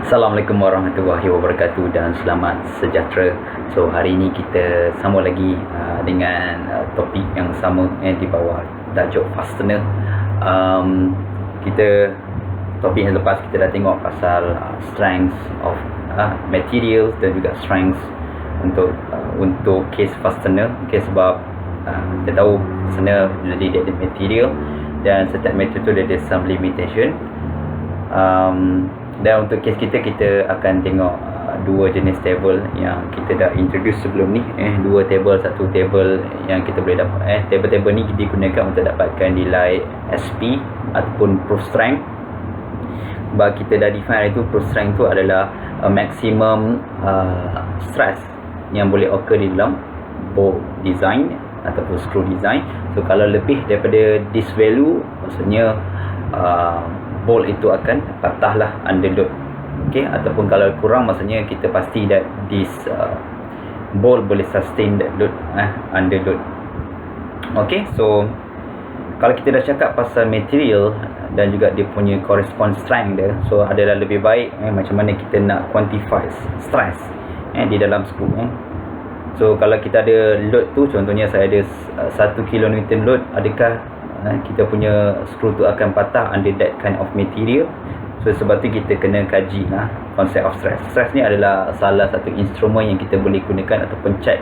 Assalamualaikum warahmatullahi wabarakatuh dan selamat sejahtera. So hari ini kita sambung lagi dengan topik yang sama di bawah tajuk fastener. Topik yang lepas kita dah tengok pasal strength of materials dan juga strength untuk case fastener. Okay, sebab kita tahu fastener jadi dia ada material dan setiap material tu dia ada some limitation. Dan untuk case kita akan tengok dua jenis table yang kita dah introduce sebelum ni. Satu table yang kita boleh dapat table ni digunakan untuk dapatkan nilai SP ataupun proof strength. Sebab kita dah define itu, proof strength tu adalah maximum stress yang boleh occur di dalam bolt design ataupun screw design. So kalau lebih daripada this value, maksudnya bolt itu akan patah lah under load. Okay, ataupun kalau kurang, maksudnya kita pasti that this bolt boleh sustain that load under load. Okay, so kalau kita dah cakap pasal material dan juga dia punya correspond strength dia, so adalah lebih baik macam mana kita nak quantify stress di dalam screw. So kalau kita ada load tu, contohnya saya ada 1 kN load, adakah kita punya screw tu akan patah under that kind of material? So sebab tu kita kena kaji lah konsep of stress. Stress ni adalah salah satu instrumen yang kita boleh gunakan ataupun check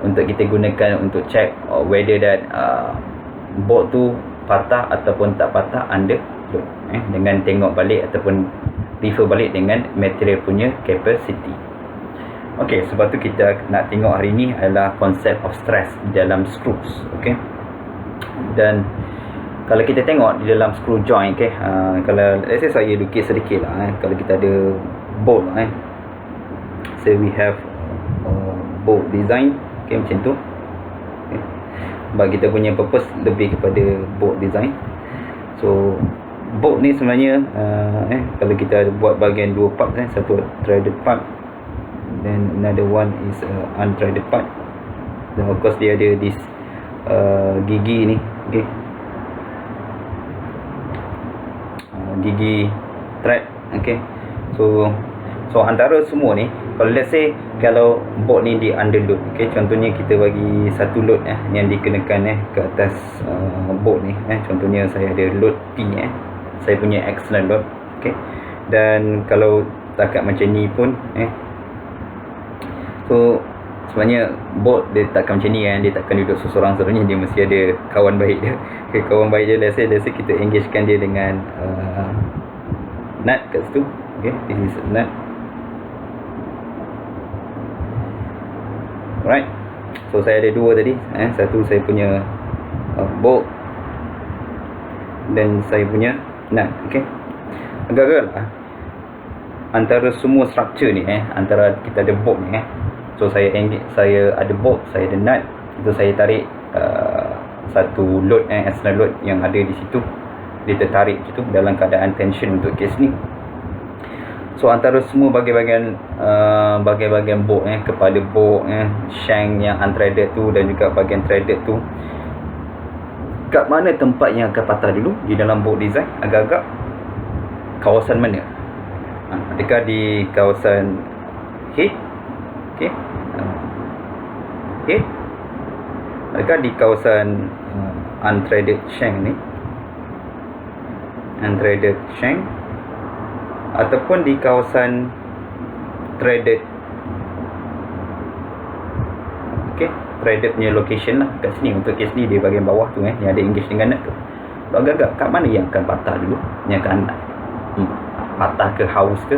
untuk kita gunakan untuk check whether that bolt tu patah ataupun tak patah under load, dengan tengok balik ataupun refer balik dengan material punya capacity. Okay, sebab tu kita nak tengok hari ni adalah konsep of stress dalam screws. Okay, dan kalau kita tengok di dalam screw joint, kalau let's say saya lukis sedikit lah, kalau kita ada bolt say we have bolt design, macam tu. Sebab kita punya purpose lebih kepada bolt design. So bolt ni sebenarnya kalau kita buat bahagian dua part, satu threaded part, then another one is unthreaded part. Dan of course dia ada this gigi ni, gigi thread. So antara semua ni, kalau let's say kalau bolt ni di under load, contohnya kita bagi satu load yang dikenakan ke atas bolt ni, contohnya saya ada load P, saya punya external load. Dan kalau takat macam ni pun so sebenarnya bolt dia takkan macam ni, dia takkan duduk seorang-seorangnya, dia mesti ada kawan baik dia. Kawan baik dia, let's say kita engagekan dia dengan nut kat situ. This is nut. Alright, so saya ada dua tadi, satu saya punya bolt dan saya punya nut. Agak-agak lah antara semua structure ni, antara kita ada bolt ni, so saya ada bolt, saya ada nut, itu saya tarik satu load, external load yang ada di situ, dia tertarik situ dalam keadaan tension untuk case ni. So antara semua bahagian bolt, kepala bolt, shank yang unthreaded tu dan juga bahagian threaded tu, kat mana tempat yang akan patah dulu di dalam bolt design? Agak-agak kawasan mana? Adakah di kawasan head? Head? Adakah di kawasan unthreaded shank ni? Unthreaded shank, ataupun di kawasan threaded. Threaded punya location lah kat sini. Untuk case ni di bahagian bawah tu, yang ada engage dengan nut tu. So, agak-agak kat mana yang akan patah dulu? Yang akan patah ke haus ke?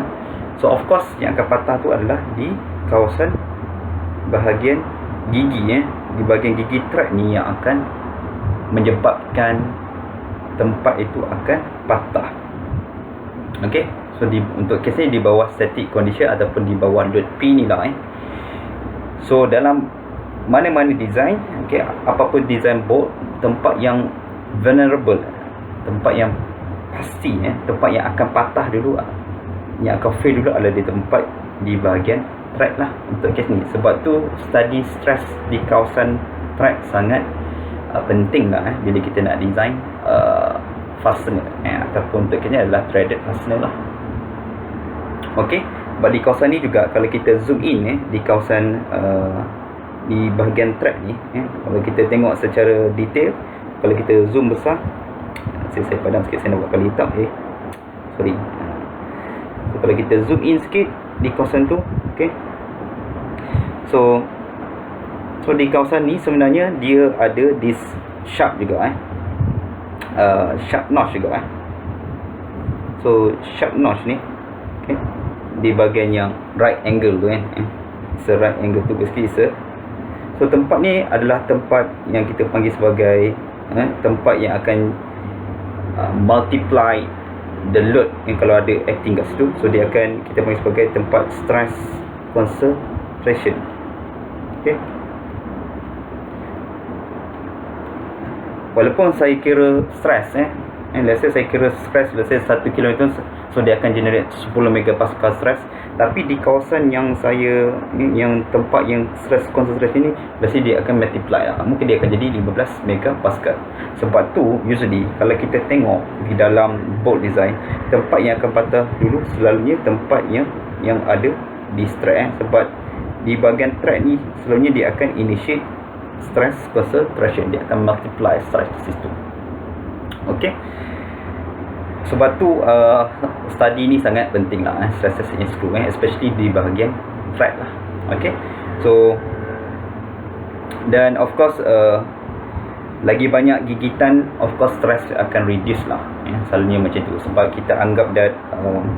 So of course yang akan patah tu adalah di kawasan bahagian gigi, di bahagian gigi thread ni yang akan menyebabkan tempat itu akan patah. So untuk kes ni di bawah static condition ataupun di bawah load P ni lah. So dalam mana-mana design, apapun design bolt, tempat yang vulnerable, tempat yang pasti, tempat yang akan patah dulu, yang akan fail dulu adalah di tempat di bahagian thread lah untuk kes ni. Sebab tu study stress di kawasan thread sangat penting lah bila kita nak design fastener ataupun untuk kesnya adalah threaded fastener lah. Okey, di kawasan ni juga kalau kita zoom in di kawasan di bahagian track ni kalau kita tengok secara detail, kalau kita zoom besar, saya padam sikit, saya nak buat kali hitam sorry. So kalau kita zoom in sikit di kawasan tu, okey, so di kawasan ni sebenarnya dia ada this sharp juga sharp notch juga so sharp notch ni, okey, di bahagian yang right angle tu it's a right angle tu basically. So tempat ni adalah tempat yang kita panggil sebagai tempat yang akan multiply the load yang kalau ada acting kat situ. So dia akan kita panggil sebagai tempat stress concentration. Okay, walaupun saya kira stress let's say saya kira stress, let's say 1 km, so dia akan generate 10 megapascal stress. Tapi di kawasan yang saya yang tempat yang stress concentration ni, let's say dia akan multiply mungkin dia akan jadi 15 megapascal. Sebab tu usually kalau kita tengok di dalam bolt design, tempat yang akan patah dulu selalunya tempat yang ada di track sebab di bahagian track ni selalunya dia akan initiate stress concentration, dia akan multiply stress di situ. Okey, sebab tu study ni sangat penting lah stress test in screw especially di bahagian track lah. Okey, so dan of course lagi banyak gigitan, of course stress akan reduce lah selalunya macam tu, sebab kita anggap that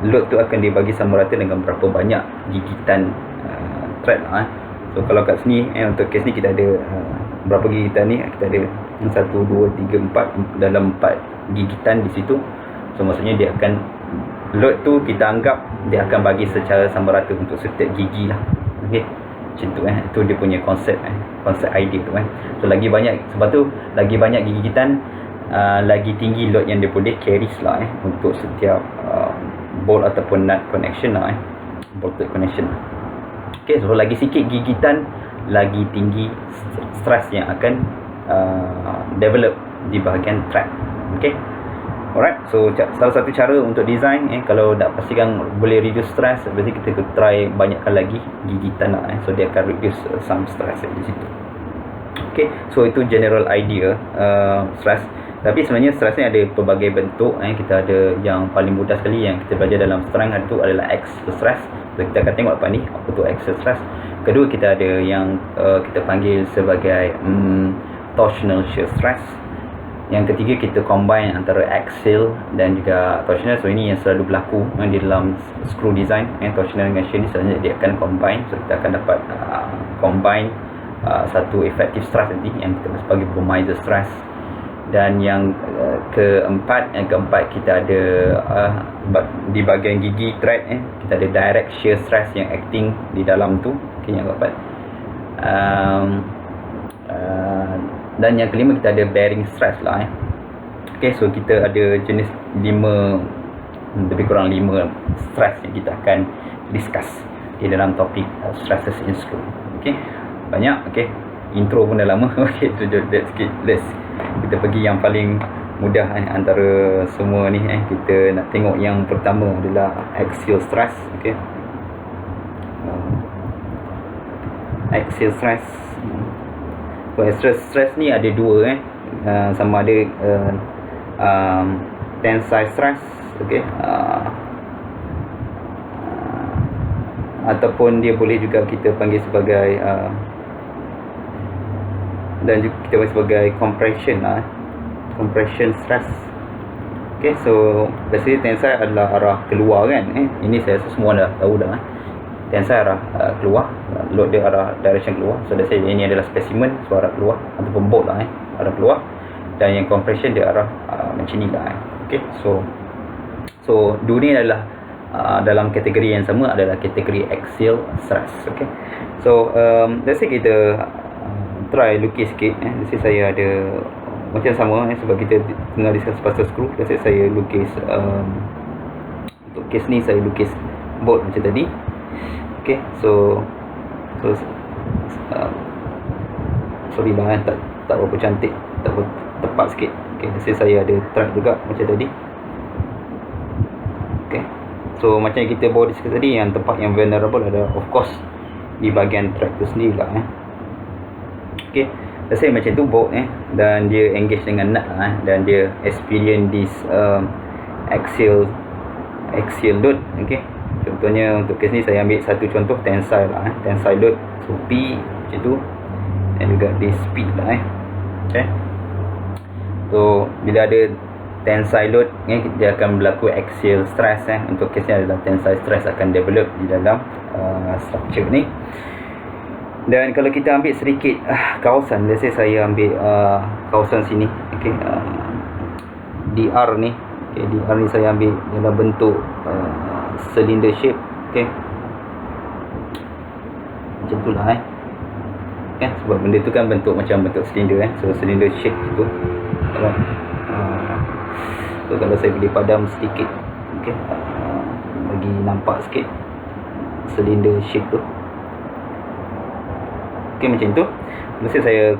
load tu akan dibagi sama rata dengan berapa banyak gigitan thread lah. So kalau kat sini untuk kes ni kita ada berapa gigitan ni, kita ada 1, 2, 3, 4 dalam 4 gigitan di situ. So maksudnya dia akan load tu kita anggap dia akan bagi secara sama rata untuk setiap gigi lah. Okey, macam tu itu dia punya konsep konsep idea tu So lagi banyak, sebab tu lagi banyak gigitan lagi tinggi load yang dia boleh carry lah untuk setiap bolt ataupun nut connection lah bolted connection. Okey, so lagi sikit gigitan lagi tinggi stress yang akan develop di bahagian track. Okey, alright, so salah satu cara untuk design kalau nak pastikan boleh reduce stress, biasanya kita try banyakkan lagi gigitan lah so dia akan reduce some stress di situ. Okey, so itu general idea stress. Tapi sebenarnya stress ni ada pelbagai bentuk kita ada yang paling mudah sekali yang kita belajar dalam strength itu adalah axial stress. So kita akan tengok lepas ni apa tu axial stress. Kedua kita ada yang kita panggil sebagai torsional shear stress. Yang ketiga kita combine antara axial dan juga torsional. So ini yang selalu berlaku di dalam screw design. Torsional dengan shear ni sebenarnya dia akan combine. So kita akan dapat combine satu effective stress nanti yang kita sebagai atomizer stress. Dan yang keempat kita ada di bahagian gigi thread kita ada direct shear stress yang acting di dalam tu. Okay, yang keempat. Dan yang kelima kita ada bearing stress lah Okay, so kita ada jenis 5, lebih kurang 5 stress yang kita akan discuss di dalam topik stresses in screw. Okay, banyak. Okay, intro pun dah lama. Okay, so let's kita pergi yang paling mudah antara semua ni kita nak tengok yang pertama adalah axial stress. Okay, axial stress. So stress ni ada dua sama ada tensile stress, okay, ataupun dia boleh juga kita panggil sebagai dan juga kita panggil sebagai compression stress. Okay, so biasanya tensile adalah arah keluar kan ini saya rasa semua dah tahu dah tensile arah keluar, load dia arah direction keluar. So let's say ini adalah specimen, so arah keluar, ataupun bolt lah arah keluar. Dan yang compression dia arah macam ni lah Okay, so dua ni adalah dalam kategori yang sama, adalah kategori axial stress. Okay, so let's say kita try lukis sikit let's say saya ada macam sama sebab kita tengah discuss pasal screw. Let's say saya lukis untuk case ni saya lukis bolt macam tadi. Okay, so sorry lah tak berapa cantik, tak berapa tepat sikit. Okay, let's say saya ada track juga macam tadi. Okay, So macam yang kita bawa discuss tadi, yang tempat yang vulnerable adalah of course di bahagian track tu sendiri lah okay. Let's say macam tu bawa dan dia engage dengan nut lah dan dia experience this axial load. Okay, contohnya untuk kes ni saya ambil satu contoh tensile lah tensile load. So P macam tu dan juga this speed lah okay. So bila ada tensile load dia akan berlaku axial stress untuk kes ni adalah tensile stress akan develop di dalam structure ni. Dan kalau kita ambil sedikit kawasan, let's say saya ambil kawasan sini okay, DR ni okay, DR ni saya ambil dalam bentuk cylinder shape okay. Macam tu lah kan, sebab benda tu kan bentuk macam bentuk silinder so cylinder shape tu so kalau saya boleh padam sedikit okay, bagi nampak sikit cylinder shape tu okay, macam tu. Lepas saya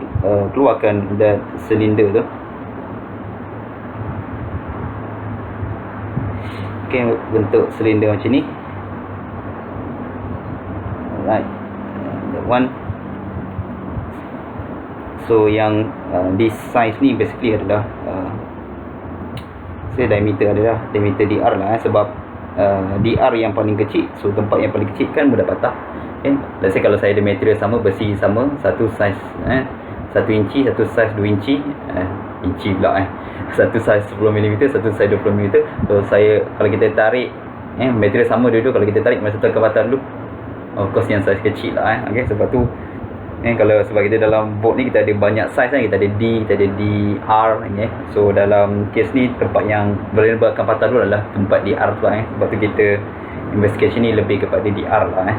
keluarkan that cylinder tu okay, bentuk cylinder macam ni. Alright, that one. So yang this size ni basically adalah diameter adalah diameter DR lah sebab DR yang paling kecil, so tempat yang paling kecil kan mudah patah okay. Let's say kalau saya ada material sama, besi sama, satu size 1 inci, satu size 2 inci inci pula satu size 10mm, satu size 20mm. So saya kalau kita tarik material sama dua-dua, kalau kita tarik masa tu akan patah dulu, of course yang size kecil lah okay. Sebab tu kalau sebab kita dalam board ni kita ada banyak size kita ada D, kita ada DR okay. So dalam kes ni tempat yang vulnerable akan patah dulu adalah tempat DR tu sebab tu kita investigation ni lebih kepada DR lah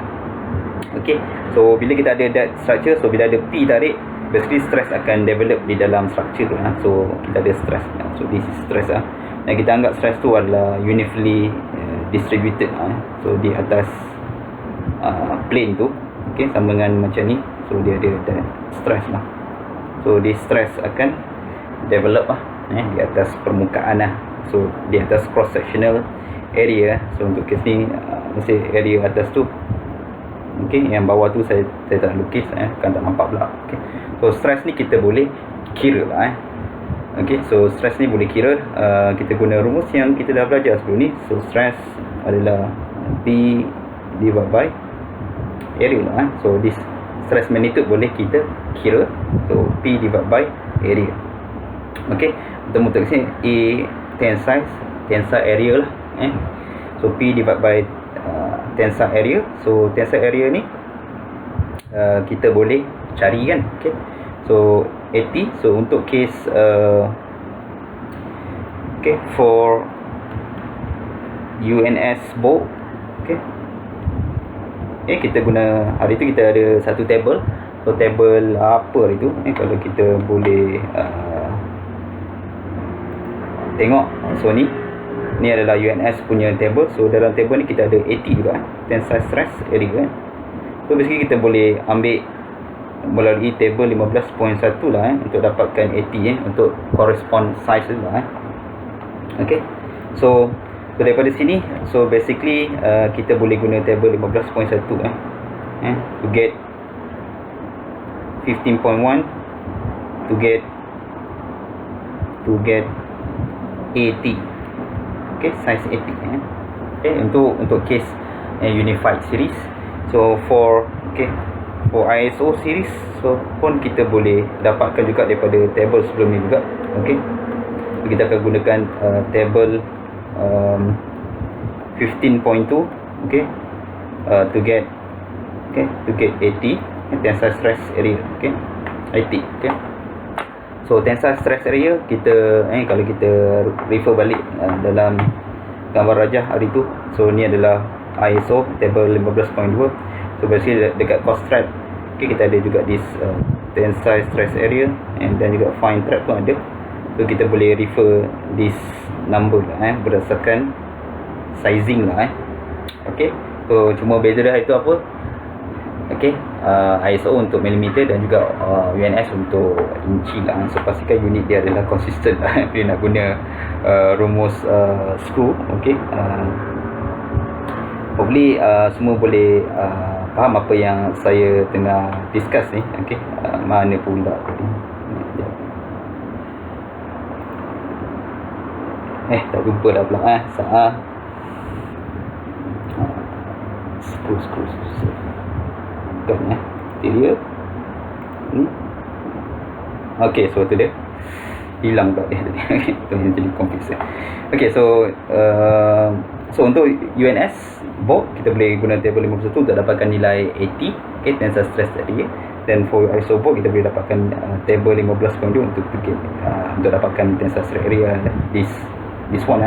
okay. So bila kita ada that structure, so bila ada P tarik, basically stress akan develop di dalam structure tu so kita ada stress so this is stress dan kita anggap stress tu adalah uniformly distributed so di atas plane tu okay, sama dengan macam ni. So dia ada stress lah. So this stress akan develop di atas permukaan so di atas cross sectional area. So untuk kes ni mesti area atas tu okay, yang bawah tu saya tak lukis kan tak nampak pula okay. So stress ni kita boleh kira lah okay. So stress ni boleh kira, kita guna rumus yang kita dah belajar sebelum ni. So stress adalah P divided by area lah so this stress magnitude boleh kita kira, so P divided by area okay. Untuk sini A tensile area lah so P divided by tensile area. So tensile area ni kita boleh cari kan okay. So 80, so untuk case okay, for UNS board okay, kita guna hari tu kita ada satu table. So table apa itu kalau kita boleh tengok, so ni adalah UNS punya table. So dalam table ni kita ada 80 juga tensile stress area so basically kita boleh ambil melalui table 15.1 lah untuk dapatkan 80 untuk correspond size tu lah okay. So daripada sini, so basically kita boleh guna table 15.1 to get 15.1 to get 80 okay, size 80 okay, untuk case unified series. So for ISO series, so pun kita boleh dapatkan juga daripada table sebelum ni juga okay. Kita akan gunakan table 15.2 okay, to get 80 tensile stress area okay, 80 okay. So tensile stress area kita kalau kita refer balik dalam gambar rajah hari tu, so ni adalah ISO table 15.2. so basically dekat cost trap okay, kita ada juga this tensile stress area and then juga fine trap pun ada. So kita boleh refer this number lah berdasarkan sizing lah okay. So cuma beza dia itu apa okay, ISO untuk milimeter dan juga UNS untuk inci lah. So pastikan unit dia adalah konsisten lah bila nak guna rumus screw okay. hopefully semua boleh faham apa yang saya tengah discuss ni. Okey, mana pula tadi? Tak jumpa dah pula screw kan dia ni. Okey, so tu dia hilang pula dia tadi. Itu yang jadi confuse. Okey, so untuk UNS board kita boleh guna table 51 untuk dapatkan nilai 80, okey, tensile stress tadi. Dan for ISO board kita boleh dapatkan table 15.2 untuk dapatkan tensile stress area this one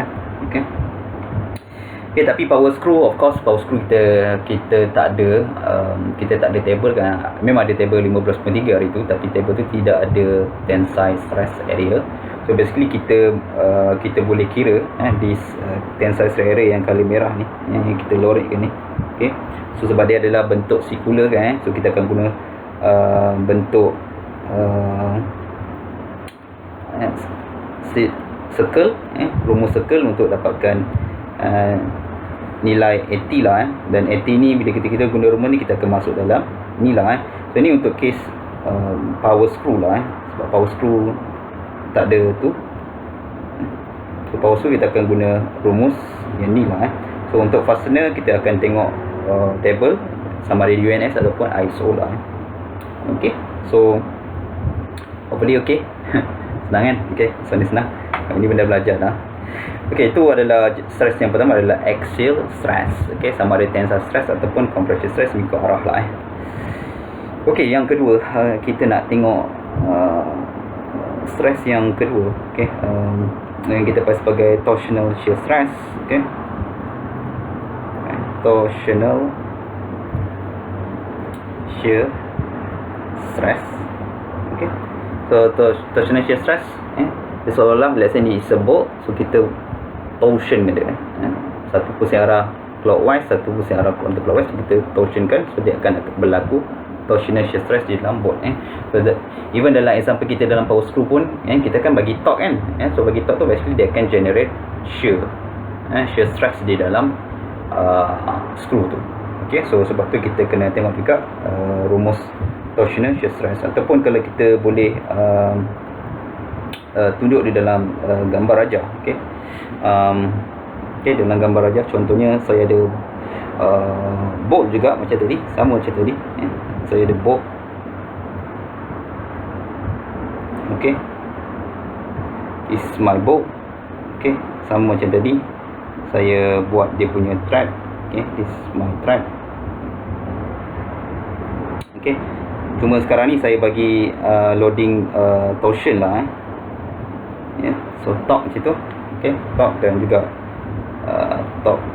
okey. Okay, tapi power screw, of course power screw kita tak ada table kan. Memang ada table 15.3 hari tu, tapi table tu tidak ada tensile stress area. So basically kita boleh kira this tensile stress area yang color merah ni, yang kita lorikkan ni. Okay, so sebab dia adalah bentuk circular kan, so kita akan guna bentuk circle, rumus circle untuk dapatkan nilai 80 lah dan 80 ni bila kita guna rumus ni kita akan masuk dalam ni lah So ni untuk case power screw lah sebab power screw tak ada tu. So power screw kita akan guna rumus yang ni lah So untuk fastener kita akan tengok table sama ada UNS ataupun ISO lah Okay, so hopefully okay. Senang kan? Okay, so ni senang. Ini benda belajar lah. Okey, itu adalah stress yang pertama adalah axial stress. Okey, sama ada tensile stress ataupun compression stress mengikut arah lah Okey, yang kedua kita nak tengok stress yang kedua. Okey, yang kita panggil sebagai torsional shear stress. Okey, torsional shear stress. Okey, so torsional shear stress dia seolah-olah let's say ni is a bolt, so kita torsion dia satu pusing arah clockwise, satu pusing arah counterclockwise, kita torsionkan, so dia akan berlaku torsional shear stress di dalam bolt so even dalam example kita dalam power screw pun kita kan bagi torque kan so bagi torque tu basically dia akan generate shear stress di dalam screw tu. Okay, so sebab tu kita kena tengok juga rumus torsional shear stress ataupun kalau kita boleh tunjuk di dalam gambar rajah. Okey, dalam gambar rajah contohnya saya ada bolt juga macam tadi, sama macam tadi saya ada bolt. Okey, is my bolt. Okey, sama macam tadi saya buat dia punya thread. Okey, this is my thread. Okey, cuma sekarang ni saya bagi loading torsion lah so torque macam tu. Okey, torque dan juga torque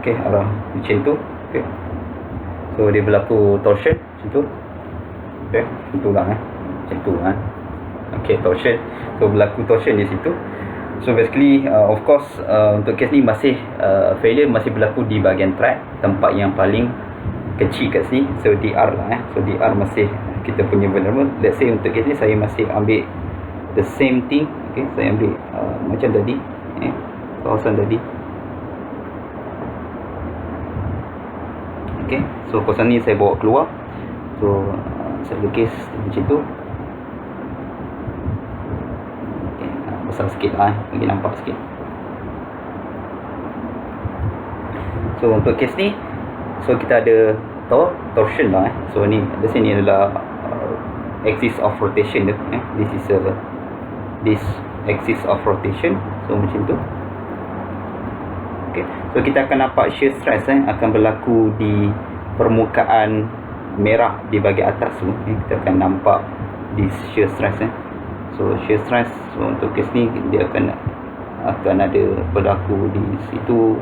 okey arah macam tu. Okey, so dia berlaku torsion macam tu. Okey, itulah macam tu okey, torsion, so berlaku torsion di situ. So basically of course untuk kes ni masih failure masih berlaku di bahagian thread, tempat yang paling kecil kat sini. So DR lah so DR masih kita punya vulnerable. Let's say untuk kes ni saya masih ambil the same thing. Okay, saya ambil macam tadi kawasan tadi. Okay, so kawasan ni saya bawa keluar, so saya lukis macam tu. Okay, besar sikit lah bagi nampak sikit. So untuk kes ni, so kita ada torsion lah so ni di sini adalah axis of rotation dia this axis of rotation, so macam tu. Okay, so kita akan nampak shear stress akan berlaku di permukaan merah di bahagian atas tu. Kita akan nampak this shear stress so shear stress, so untuk kes ni dia akan ada berlaku di situ.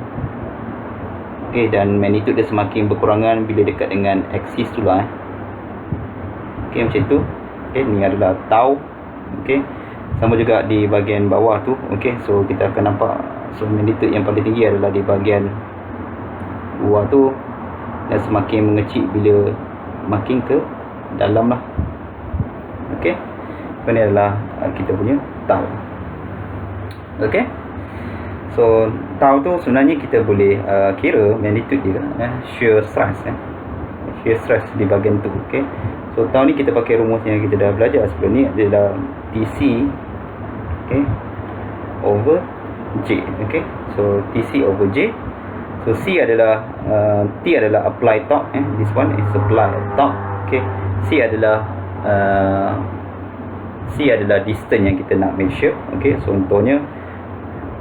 Okay, dan magnitude dia semakin berkurangan bila dekat dengan axis tu lah Okay, macam tu. Okay, ni adalah tau. Okay, sama juga di bahagian bawah tu. Okay, so kita akan nampak so magnitude yang paling tinggi adalah di bahagian luar tu dan semakin mengecil bila makin ke dalam lah. Okay, so ni adalah kita punya tau. Okay, So tau tu sebenarnya kita boleh kira magnitude dia shear stress shear stress di bahagian tu. Okay, so tau ni kita pakai rumus yang kita dah belajar sebelum ni, adalah TC over J. Okay, so TC over J. So C adalah T adalah apply torque, this one is apply torque. Okay, C adalah distance yang kita nak measure. Okay, so contohnya,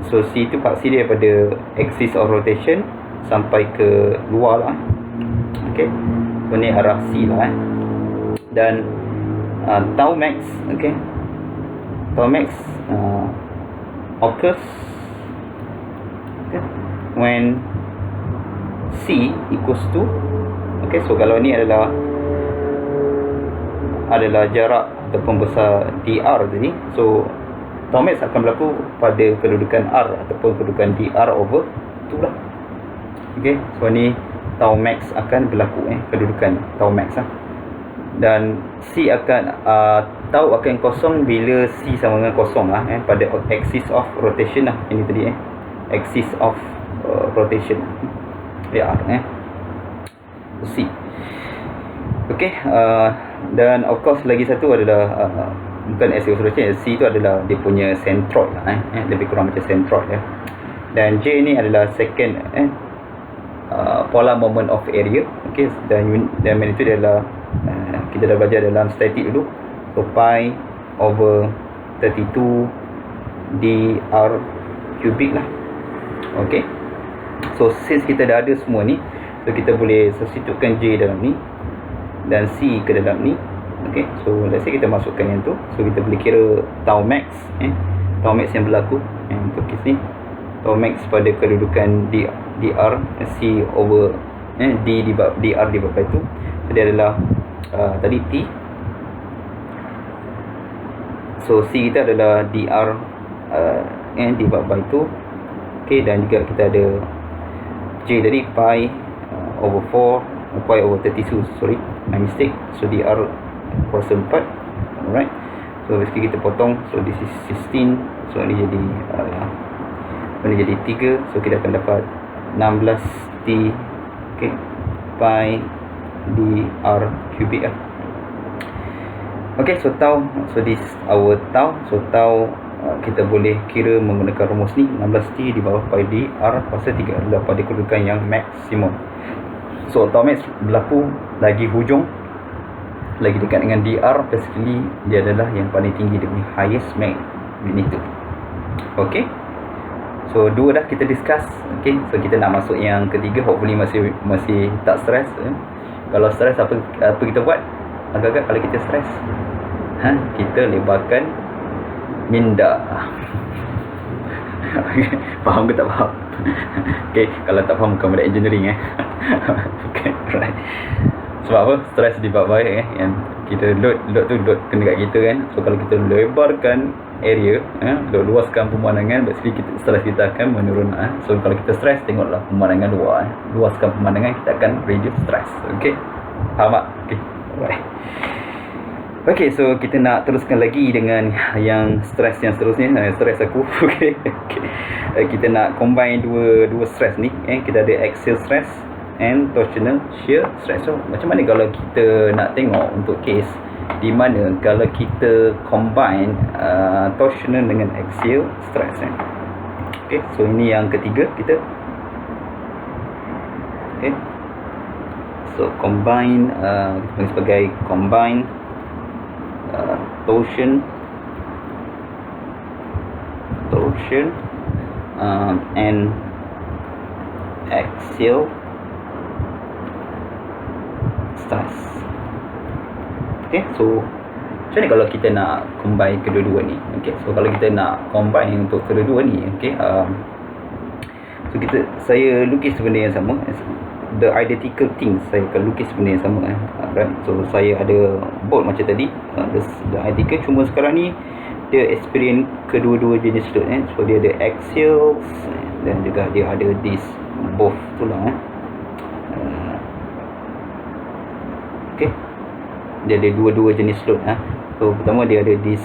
so C tu paksi dia daripada axis of rotation sampai ke luar lah. Okay, so ni arah C lah. Dan tau max, okay, tau max occurs when C equals to, okay, so kalau ni adalah jarak ataupun besar dr tadi, so tau max akan berlaku pada kedudukan R ataupun kedudukan dr over 2 lah. Okay, so ni tau max akan berlaku, kedudukan tau max lah. Dan C akan tau akan kosong bila C sama dengan kosong lah, pada axis of rotation lah. Ini tadi axis of rotation R, C. Okay, dan of course lagi satu adalah bukan axis of rotation, C tu adalah dia punya centroid lah, lebih kurang macam centroid ya. Dan J ni adalah second polar moment of area. Okay, dan magnitude adalah kita dah belajar dalam static dulu, so pi over 32 dr cubic lah. Okay, so since kita dah ada semua ni, so kita boleh substitutekan J dalam ni dan C ke dalam ni. Okay, so let's say kita masukkan yang tu, so kita boleh kira tau max, tau max yang berlaku untuk kes ni, tau max pada kedudukan dr C over dr divided tu. So dia adalah tadi T, so C kita adalah dr divided by 2. Okay, dan juga kita ada J tadi pi over 4, pi over 32, sorry, my mistake. So dr kuasa 4. Alright, so basically kita potong, so this is 16, so ni jadi ini jadi 3, so kita akan dapat 16 T, okay, pi dr cubic lah. Okay, so tau, so this our tau. So tau kita boleh kira menggunakan rumus ni, 16T di bawah pi dr kuasa 3 adalah pada kedudukan yang maksimum. So tau max berlaku lagi hujung, lagi dekat dengan dr, basically dia adalah yang paling tinggi, dia punya highest magnitude. Okay, so dua dah kita discuss. Okay, so kita nak masuk yang ketiga, hopefully masih tak stress. Kalau stress, apa kita buat? Agak-agak kalau kita stress, kita lebarkan minda. Faham ke tak faham? Okay, kalau tak faham bukan benda engineering okay, right. Sebab apa? Stress di bab baik yang kita load kena kat kita kan. So kalau kita lebarkan area, luaskan pemandangan, basically stress kita akan menurun. So kalau kita stress, tengoklah pemandangan luar, luaskan pemandangan, kita akan reduce stress. Okay, faham tak? Okay, alright. Okay, so kita nak teruskan lagi dengan yang stres yang seterusnya. Stres aku. Okay. Kita nak combine dua stress ni. Kita ada axial stress and torsional shear stress. So macam mana kalau kita nak tengok untuk case di mana kalau kita combine torsional dengan axial stress. Okay, so ini yang ketiga kita. Okay, so combine, kita panggil sebagai combine torsion and axial stress. Okay, so macam ni kalau kita nak combine kedua-dua ni. Okay, so kalau kita nak combine untuk kedua-dua ni, okay, so saya lukis benda yang sama, the identical things, saya akan lukis benda yang sama. Right? So saya ada board macam tadi, the identical, cuma sekarang ni dia experience kedua-dua jenis load. So dia ada axials dan juga dia ada this both tu lah. Okay, dia ada dua-dua jenis load. So pertama dia ada this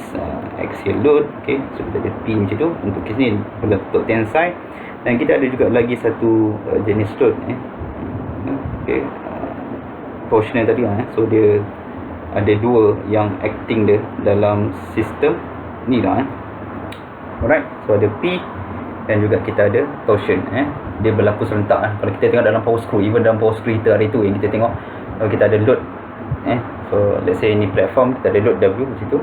axial load. Okay, so kita ada P macam tu. Untuk kes ni untuk tensile. Dan kita ada juga lagi satu jenis load okay, torsional tadi so dia ada dua yang acting dia dalam sistem ni lah alright. So ada P dan juga kita ada torsion dia berlaku serentak kalau kita tengok dalam power screw, even dalam power screw kita hari tu yang kita tengok kalau kita ada load so let's say ini platform, kita ada load W macam tu,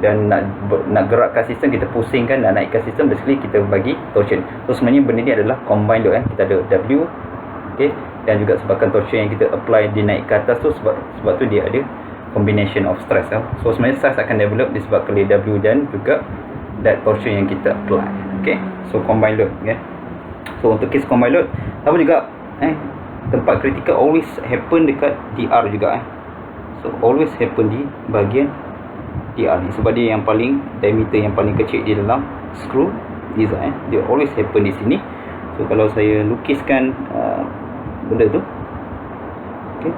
dan nak gerakkan sistem, kita pusingkan dan naikkan sistem, basically kita bagi torsion. So sebenarnya benda ni adalah combined load kita ada W okay, dan juga sebabkan torsion yang kita apply dinaik ke atas tu, sebab tu dia ada combination of stress so sebenarnya stress akan develop disebabkan oleh W dan juga that torsion yang kita apply. Okay, so combined load so untuk case combined load sama juga tempat kritikal always happen dekat DR juga so always happen di bahagian DR ni, sebab dia yang paling diameter yang paling kecil di dalam screw design dia always happen di sini. So kalau saya lukiskan benda tu okay,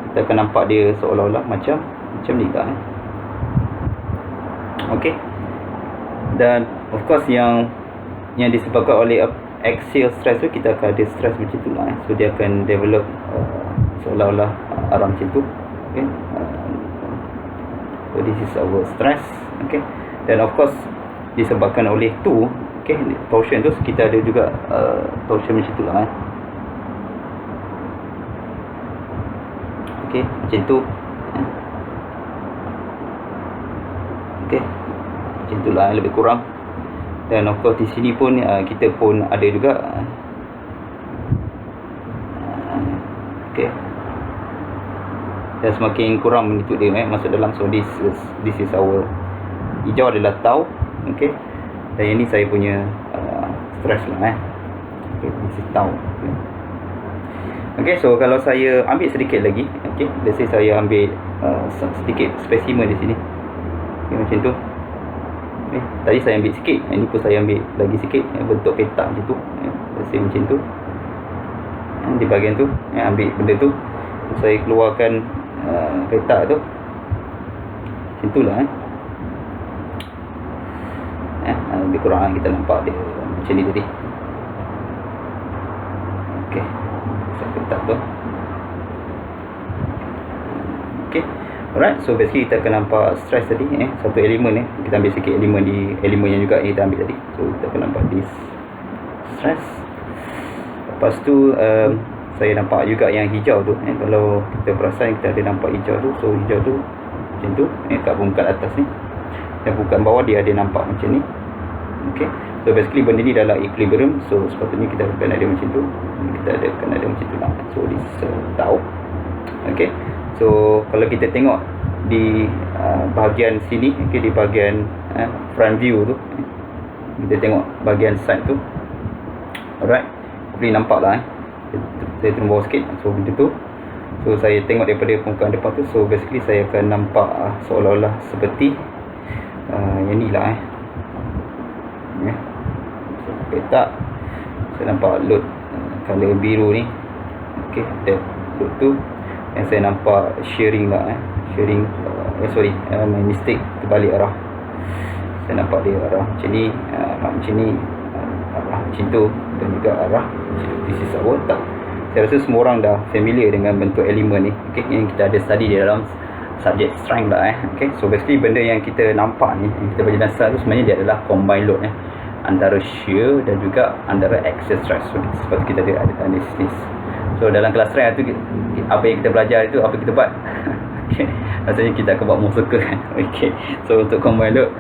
kita akan nampak dia seolah-olah macam ni kan okay. Dan of course yang disebabkan oleh axial stress tu, kita akan ada stress macam tu lah so dia akan develop seolah-olah arah macam tu okay. So this is our stress okay. Dan of course disebabkan oleh tu okay, torsion tu kita ada juga torsion macam tu lah okay, macam tu okay, macam tu lah lebih kurang. Dan of course di sini pun kita pun ada juga okay, dan semakin kurang bentuk dia masuk dalam. So this is our hijau adalah tau okay, dan yang ni saya punya stress lah okay, this is tau okay. So kalau saya ambil sedikit lagi okay, let's say saya ambil sedikit spesimen di sini okay, macam tu okay. Tadi saya ambil sikit, ini pun saya ambil lagi sikit bentuk petak macam tu let's say macam tu di bahagian tu ambil benda tu saya keluarkan petak tu macam tu lah lebih kurang kita nampak dia macam ni tadi ok, saya petak tu ok, alright. So basically kita akan nampak stress tadi satu elemen kita ambil sikit elemen yang juga kita ambil tadi. So kita akan nampak this stress. Lepas tu saya nampak juga yang hijau tu kalau kita perasan kita ada nampak hijau tu. So hijau tu macam tu kat bungkat atas ni, dan bungkat bawah dia ada nampak macam ni okay. So basically benda ni dalam equilibrium, so sepatutnya kita akan ada macam tu, kita akan ada macam tu lah. So this tau okay. So kalau kita tengok di bahagian sini okay, di bahagian front view tu kita tengok bahagian side tu alright, boleh nampak lah saya turun bawah sikit. So benda tu, so saya tengok daripada permukaan depan tu, so basically saya akan nampak seolah-olah seperti yang ni lah so, petak saya nampak load color biru ni ok, that load tu. Dan saya nampak shearing lah shearing sorry my mistake, terbalik arah. Saya nampak dia arah macam ni macam ni, arah macam tu, dan juga arah macam tu. This is our tau. Saya rasa semua orang dah familiar dengan bentuk elemen ni okay, yang kita ada study di dalam subject strength lah okay. So basically benda yang kita nampak ni, yang kita baca dalam slide tu sebenarnya dia adalah combined load antara shear dan juga antara axial stress. So sebab kita ada analysis. So dalam kelas strength tu apa yang kita belajar itu apa kita buat okay. Rasanya kita akan buat more circle okay. So untuk combined load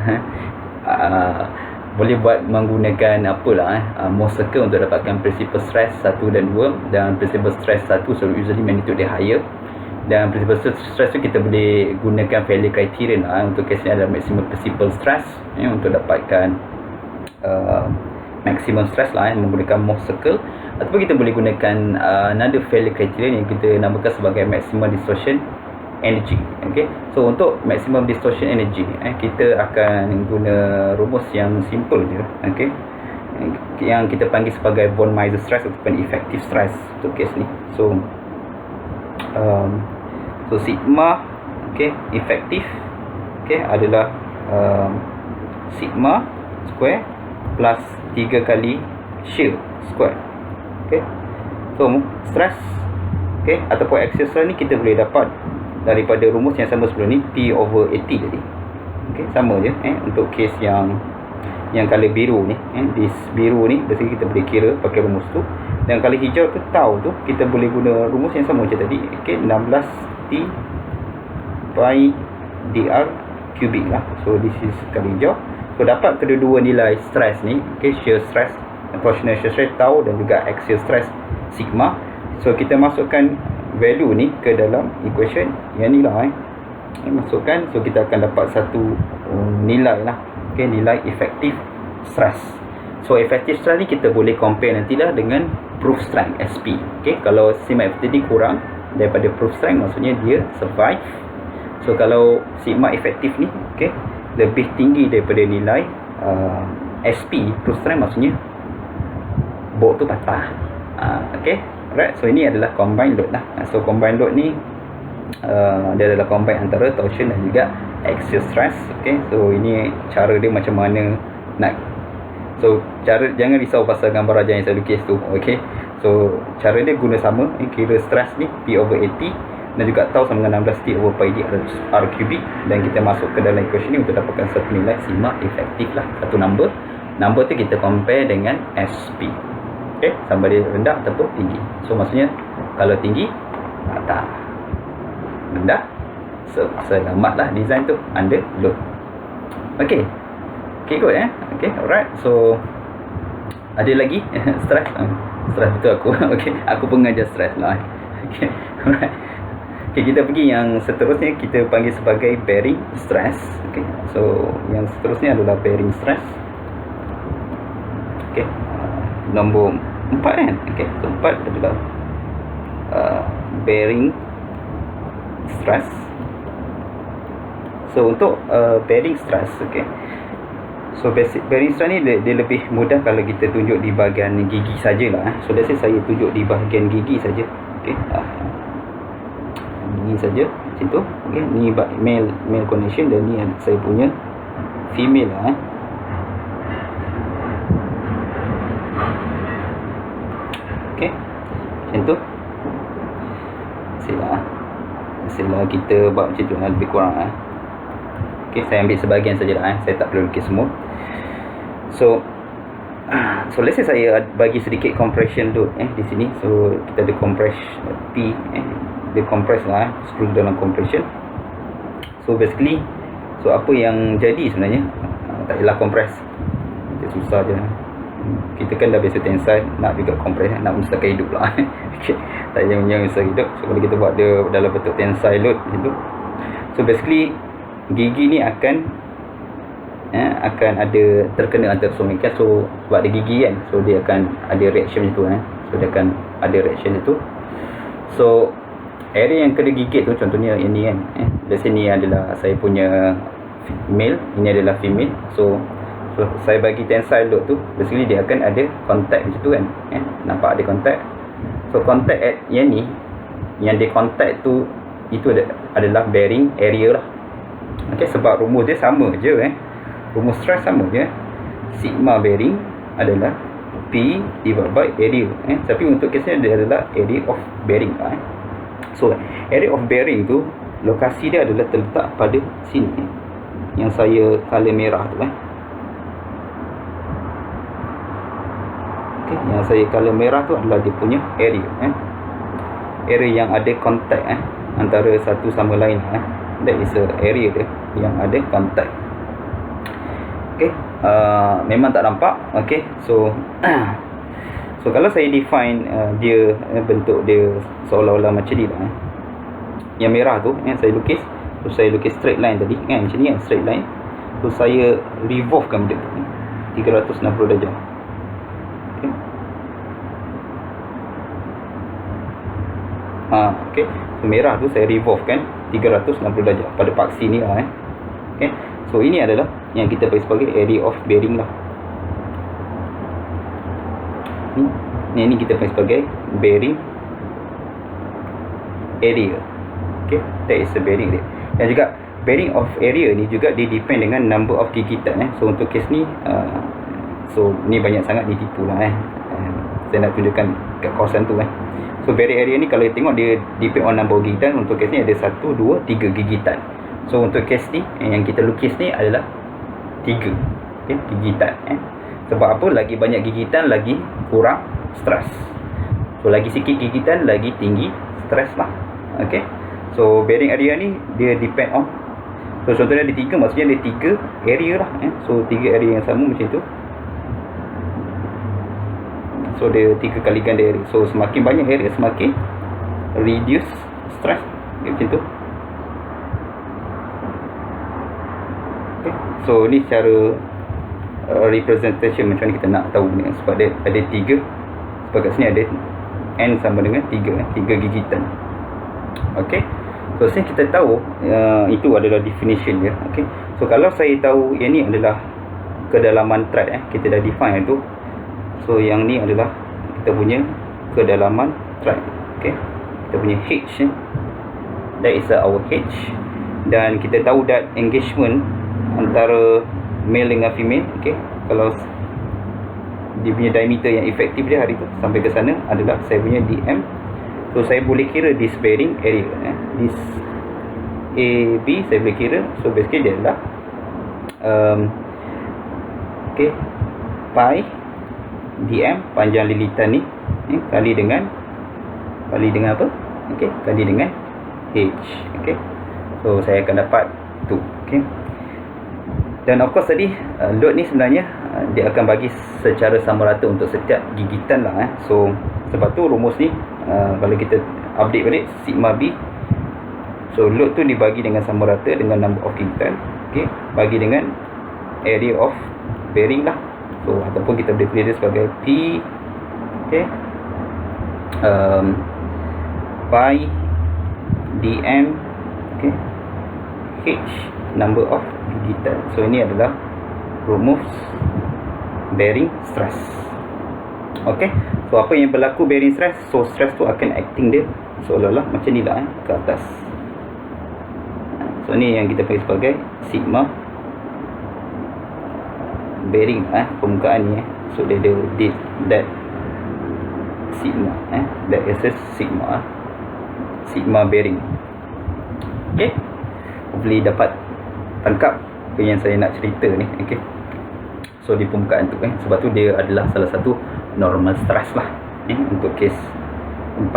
boleh buat menggunakan apalah more circle untuk dapatkan principal stress 1 dan 2, dan principal stress 1 so usually magnitude dia higher, dan principal stress tu kita boleh gunakan failure criterion untuk kes ni adalah maximum principal stress untuk dapatkan maximum stress lah menggunakan more circle, ataupun kita boleh gunakan another failure criterion yang kita namakan sebagai maximum distortion energy okay. So untuk maximum distortion energy kita akan guna rumus yang simple je okay, yang kita panggil sebagai von Mises stress ataupun effective stress untuk kes ni. So sigma okey, efektif, okey, adalah sigma square plus 3 kali shear square. Okey, so stress, okey, ataupun axial stress ni kita boleh dapat daripada rumus yang sama sebelum ni, P/80 tadi. Okey, sama je untuk case yang color biru ni, this biru ni biasanya kita boleh kira pakai rumus tu, dan kalau hijau tu tau tu kita boleh guna rumus yang sama macam tadi. Okey, 16T by dr cubic lah. So this is kalau hijau. So dapat kedua-dua nilai stress ni, okey, shear stress, torsional shear stress tau, dan juga axial stress sigma. So kita masukkan value ni ke dalam equation yang ni lah masukkan. So kita akan dapat satu nilai lah, okey, nilai effective stress. So effective stress ni kita boleh compare nantilah dengan proof strength SP. Okey, kalau sigma effective kurang daripada proof strength, maksudnya dia survive. So kalau sigma effective ni, okey, lebih tinggi daripada nilai SP proof strength, maksudnya bolt tu patah. Okey, right. So ini adalah combined load lah. So combined load ni dia adalah combine antara torsion dan juga axial stress. Okey, so ini cara dia macam mana nak, so cara, jangan risau pasal gambar rajah yang saya lukis tu. Okey, so cara dia guna sama, kira stress ni P/80 dan juga tau sama dengan 16T over pi d r cubic, dan kita masuk ke dalam equation ni untuk dapatkan satu nilai sigma efektif lah, satu number tu kita compare dengan SP. Okey, sama dia rendah ataupun tinggi. So maksudnya kalau tinggi patah, rendah selamatlah design tu under load. Okey, good okey, alright. So ada lagi stress betul aku. Okey, aku pengajar stress lah. Okey, alright. Okey, kita pergi yang seterusnya, kita panggil sebagai bearing stress. Okey, so yang seterusnya adalah bearing stress. Okey, nombor 4 kan. Okey, so 4 adalah bearing stress. So untuk bearing stress, okey, so basic bearing stress ni dia lebih mudah kalau kita tunjuk di bahagian gigi sajalah. So let's say saya tunjuk di bahagian gigi saja. Okey, gigi saja macam tu. Okey, ni male connection dan ni saya punya female lah. Okey, macam tu. Sila kita buat macam tu lebih kurang Okey, saya ambil sebahagian sajalah saya tak perlu lukis semua. So let's say saya bagi sedikit compression load di sini. So kita ada compress P, dia compress lah, screw dalam compression. So basically, so apa yang jadi sebenarnya, tak adalah compress, dia susah je. Kita kan dah biasa tensile, nak juga compress, nak menyusahkan hidup lah. Okay, tak yang menyusahkan hidup. So kalau kita buat dia dalam bentuk tensile load macam tu, so basically gigi ni akan ada terkena antara somikan. So sebab ada gigi kan, so dia akan ada reaction macam tu so dia akan ada reaction itu. So area yang kena gigit tu, contohnya ini kan, dari sini adalah saya punya male, ini adalah female. So saya bagi tensile load tu, basically dia akan ada contact macam tu kan, nampak ada contact. So contact at yang ni, yang dia contact tu, itu adalah bearing area lah. Okey, sebab rumus dia sama je rumus stress sama je. Sigma bearing adalah P divided by area tapi untuk kes ni dia adalah area of bearing lah. So area of bearing tu, lokasi dia adalah terletak pada sini yang saya color merah tu Okey, yang saya color merah tu adalah dia punya area area yang ada contact antara satu sama lain that is area dia yang ada contact. Okey, memang tak nampak. Okey, so so kalau saya define dia bentuk dia seolah-olah macam ni lah yang merah tu saya lukis. So saya lukis straight line tadi kan, macam ni kan, straight line. So saya revolvekan benda tu 360 darjah. Okey, okey, so merah tu saya revolvekan 360 darjah pada paksi ni lah Okey, so ini adalah yang kita panggil sebagai area of bearing lah. Ini kita panggil sebagai bearing area. Okey, that is the bearing dia. Dan juga bearing of area ni juga dia depend dengan number of gigitan. So untuk kes ni so ni banyak sangat ditipu lah. Saya nak tunjukkan kat kawasan tu. So bearing area ni kalau tengok dia depend on number of gigitan. Untuk kes ni ada 1, 2, 3 gigitan. So untuk kes ni yang kita lukis ni adalah 3 gigitan. Sebab apa? Lagi banyak gigitan lagi kurang stres. So lagi sikit gigitan lagi tinggi stres lah. Okay. So bearing area ni dia depend on, so contohnya ada 3, maksudnya ada 3 area lah. So 3 area yang sama macam tu. So dia 3 kali ganda area. So semakin banyak area semakin reduce stress, macam tu. Okay. So ni cara representation macam mana kita nak tahu ni. Sebab dia ada 3, sebab kat sini ada N sama dengan 3 gigitan. Okay. So since kita tahu itu adalah definition dia. Okay. So kalau saya tahu yang ni adalah kedalaman thread, kita dah define itu. So yang ni adalah kita punya kedalaman thread. Okay. Kita punya H, that is our H. Dan kita tahu that engagement antara male dengan female, okay, kalau dia punya diameter yang efektif dia hari tu sampai ke sana adalah saya punya DM. So saya boleh kira this bearing area, this AB saya boleh kira. So basically dia adalah okay, pi DM panjang lilitan ni kali dengan apa? Okay, kali dengan H. Okay. So saya akan dapat tu. Okay. Dan of course tadi load ni sebenarnya dia akan bagi secara sama rata untuk setiap gigitan lah. So sebab tu rumus ni kalau kita update balik sigma B, so load tu dibagi dengan sama rata dengan number of gigitan, okay, bagi dengan area of bearing lah. So ataupun kita boleh tulis dia sebagai P, okay, pi DM, okay, H number of gigitan. So ini adalah rumus bearing stress. Okay. So apa yang berlaku bearing stress? So stress tu akan acting dia seolah-olah macam ni lah, ke atas. So ni yang kita panggil sebagai sigma bearing permukaan ni. So dia ada that sigma that is a sigma bearing. Okay. Hopefully dapat tangkap apa yang saya nak cerita ni. Okay. So di permukaan tu sebab tu dia adalah salah satu normal stress lah untuk kes 4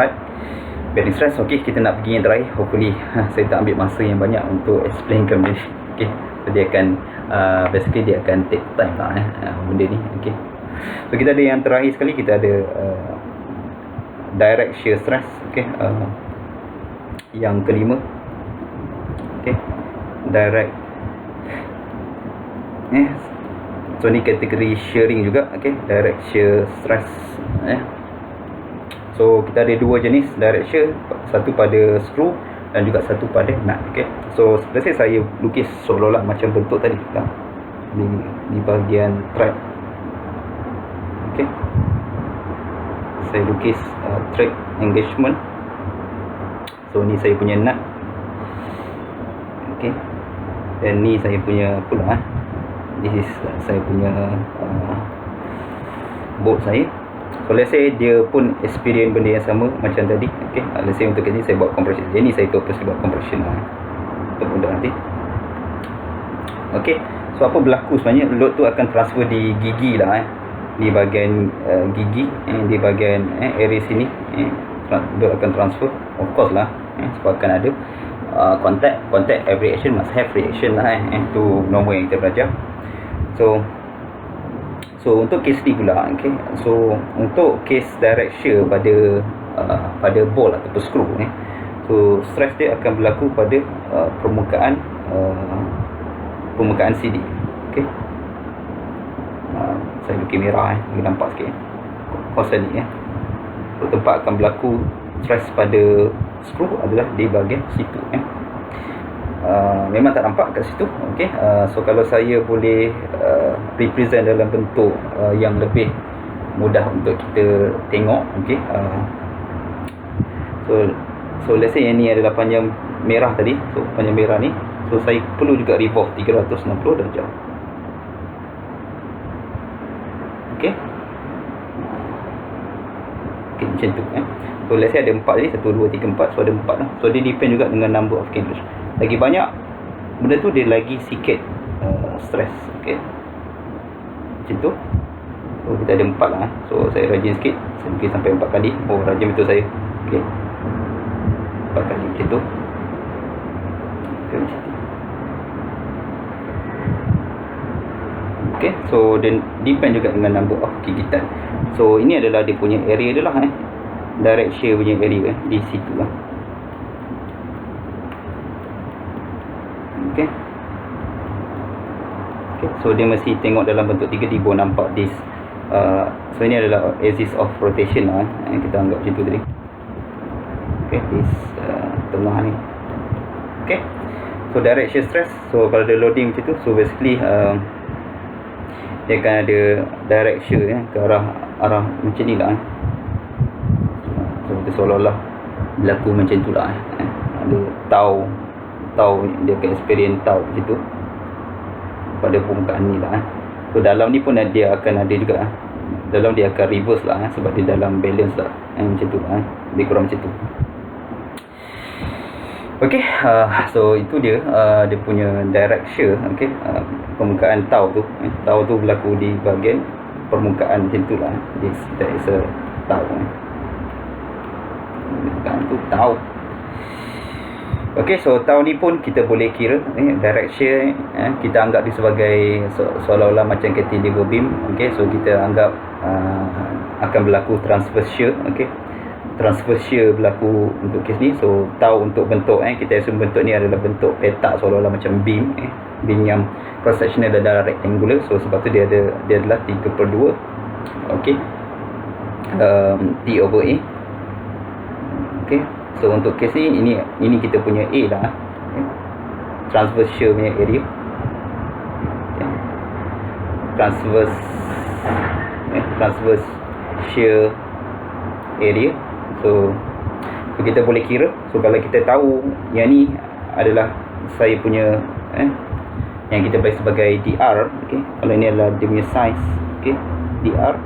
bearing stress. Okay, kita nak pergi yang terakhir. Hopefully saya tak ambil masa yang banyak untuk explainkan benda ni. Okay. So dia akan basically dia akan take time lah benda ni. Okay. So kita ada yang terakhir sekali, kita ada direct shear stress. Okay. Yang kelima, okay, direct so ni kategori shearing juga. Okay, direct shear stress. So kita ada 2 jenis direct shear, satu pada screw dan juga satu pada nut. Okay. So let's say saya lukis seolah-olah macam bentuk tadi di bahagian thread. Okay, saya lukis thread engagement. So ni saya punya nut. Okay. Dan ni saya punya pula this is saya punya bolt saya. So let's say dia pun experience benda yang sama macam tadi. Okay. Let's say untuk ini saya buat compression. Jadi ni saya purpose buat compression untuk mudah nanti. Okay. So apa berlaku sebenarnya, load tu akan transfer di gigi lah di bahagian gigi, di bahagian area sini load akan transfer, of course lah sebab akan ada contact. Every action must have reaction lah. Itu normal yang kita belajar. So untuk case ni pula, okay, so untuk case direct shear pada ball ataupun screw so stress dia akan berlaku pada permukaan CD. Okay. Saya lukis merah bagi nampak sikit kawasan ni so tempat akan berlaku stress pada screw adalah di bahagian situ. Memang tak nampak kat situ. Okay. So kalau saya boleh represent dalam bentuk yang lebih mudah untuk kita tengok. Okay. So So let's say yang ni adalah panjang merah tadi. So panjang merah ni, so saya perlu juga revolve 360 darjah. Okay, macam tu So let's say ada 4 tadi, 1, 2, 3, 4. So ada 4 lah. So dia depend juga dengan number of candles. Lagi banyak benda tu, dia lagi sikit stress. Okay, macam tu. So kita ada 4 lah. So saya rajin sikit, saya mungkin sampai 4 kali. Oh, rajin betul saya. Okay, 4 kali macam tu. Okay, macam tu. Okay, so then depend juga dengan number of gigitan. So ini adalah dia punya area dia lah, direct shear punya area di situ lah. Okay, so dia mesti tengok dalam bentuk 3D baru nampak this. So ini adalah axis of rotation lah, kita anggap macam tu tadi. Okay, this tengah ni. Okay, so direct shear stress. So kalau ada loading macam tu, so basically dia akan ada direct shear ke arah macam ni lah. So kita seolah-olah berlaku macam tu lah. Ada tau dia akan experience tau macam tu pada permukaan ni lah. So dalam ni pun dia akan ada juga, dalam dia akan reverse lah, sebab dia dalam balance lah, macam tu lah, lebih kurang macam tu. Okay, so itu dia dia punya direct shear. Okay, permukaan tau tu berlaku di bahagian permukaan macam tu lah. That is a tau. Permukaan tu tau. Okay, so tau ni pun kita boleh kira direct shear. Kita anggap dia sebagai seolah-olah macam cantilever beam. Okay, so kita anggap akan berlaku transverse shear. Okay, transverse shear berlaku untuk kes ni. So tau untuk bentuk, kita assume bentuk ni adalah bentuk petak seolah-olah macam beam, beam yang cross sectional adalah rectangular. So sebab tu dia adalah 3/2. Okay, T over A. Okay, so untuk kes ni, ini kita punya A lah, transverse shear punya area. Okay, transverse shear area. So kita boleh kira. So kalau kita tahu yang ni adalah saya punya yang kita bagi sebagai DR. Okay, kalau ini adalah dia punya size, okay, DR,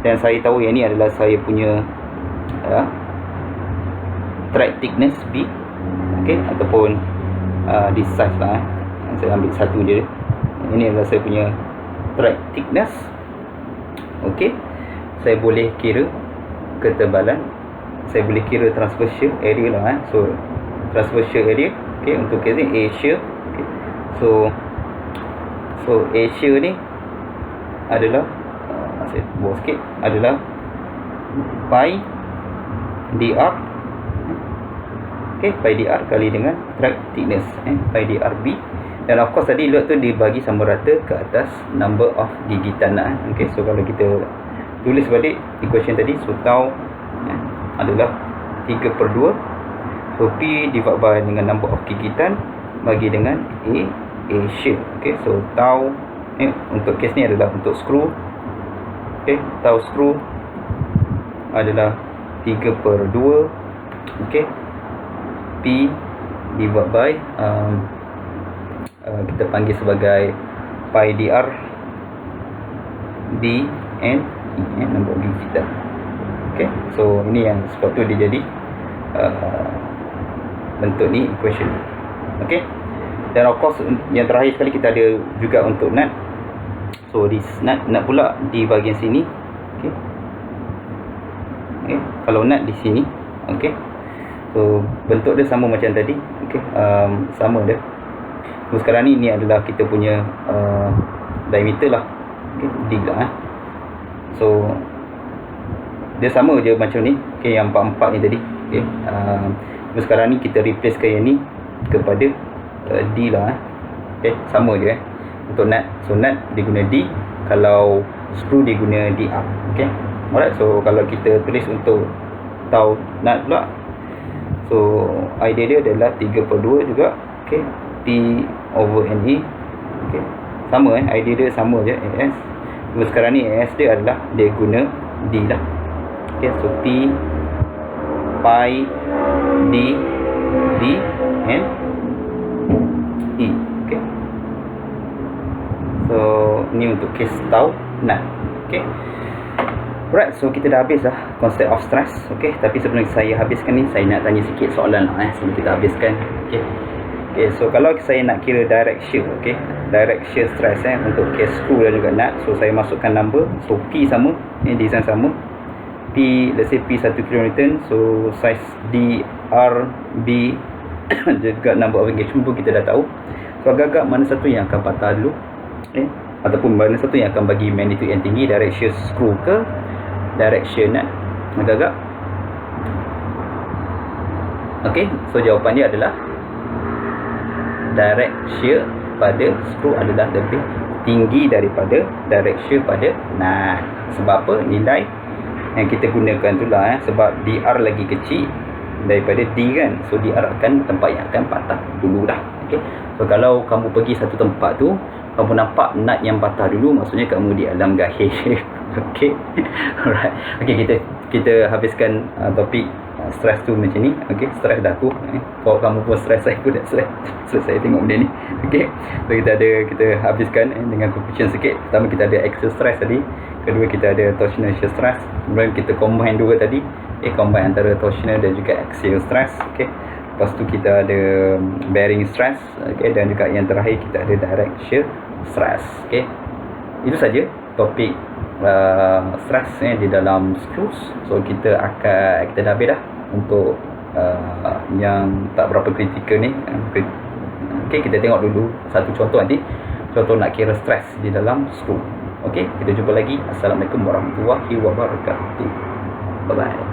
dan saya tahu yang ni adalah saya punya track thickness B. Okay, ataupun this size lah, saya ambil satu je. Ini adalah saya punya track thickness. Okay, saya boleh kira ketebalan, saya boleh kira transverse shear area lah. So transverse shear area, okay, untuk kes ni A shear. Okay, so A shear ni adalah saya buat sikit, adalah pi dr. Okay, pi dr kali dengan track thickness, pi dr B. Dan of course tadi load tu dibagi sama rata ke atas number of gigitan lah. Okay, so kalau kita tulis balik equation tadi, so tau adalah 3/2. So P divided by dengan number of gigitan bagi dengan A shear. Okay, so tau untuk kes ni adalah untuk skru. Okay, tau skru adalah 3/2. Okay, P divided by kita panggil sebagai pi dr D and E, number of gigitan. Okay, so ini yang sebab tu dia jadi bentuk ni equation. Okay, dan of course yang terakhir sekali kita ada juga untuk nut. So this nut pula di bahagian sini. Okay, kalau nut di sini. Okay, so bentuk dia sama macam tadi. Okay, sama dia. So sekarang ni adalah kita punya diameter lah. Okay, D lah. So dia sama je macam ni. Okay, yang 4/4 ni tadi. Okay, sekarang ni kita replacekan yang ni kepada D lah. Okay, sama je untuk nut. So nut dia guna D, kalau screw dia guna DR. Okay, alright. So kalau kita tulis untuk tau nut pula, so idea dia adalah 3/2 juga. Okay, P over NE. Okay, sama idea dia sama je, AS. So sekarang ni AS dia adalah dia guna D lah. Okay, so P pi, d, d and e. Okay, so ni untuk kes tau nut. Okay, alright, so kita dah habis lah konsep of stress. Okay, tapi sebelum saya habiskan ni, saya nak tanya sikit soalan lah sebelum kita habiskan. Okay, okay, so kalau saya nak kira direct shear, okay, direct shear stress untuk case screw dan juga nut, so saya masukkan number. So P sama, design sama, P, let's say P 1 kN, so size D, R, B juga number of engagement pun kita dah tahu. So agak-agak mana satu yang akan patah dulu, ataupun mana satu yang akan bagi magnitude yang tinggi, direct shear screw ke direct shear nut? Agak-agak. Okay, so jawapan dia adalah direct shear pada screw adalah lebih tinggi daripada direct shear pada nut. Sebab apa? Nilai yang kita gunakan tu lah, sebab DR lagi kecil daripada D kan. So DR akan tempat yang akan patah dulu dah. Okay, so kalau kamu pergi satu tempat tu, kamu nampak nut yang patah dulu, maksudnya kamu di alam gaib. Okay, alright. Okay, kita habiskan topik stress tu macam ni. Okay, stress dah aku. Kalau kamu pun stress, saya pun dah stress. Saya tengok benda ni. Okay, so kita habiskan dengan conclusion sikit. Pertama kita ada axial stress tadi, kedua kita ada torsional shear stress, kemudian kita combine dua tadi, combine antara torsional dan juga axial stress. Okay, lepas tu kita ada bearing stress, okay, dan juga yang terakhir kita ada direct shear stress. Okay, itu saja topik stress di dalam screws. So kita dah habis dah untuk yang tak berapa kritikal ni. Okay, kita tengok dulu satu contoh nanti, contoh nak kira stress di dalam screw. Okay, kita jumpa lagi. Assalamualaikum warahmatullahi wabarakatuh. Bye bye.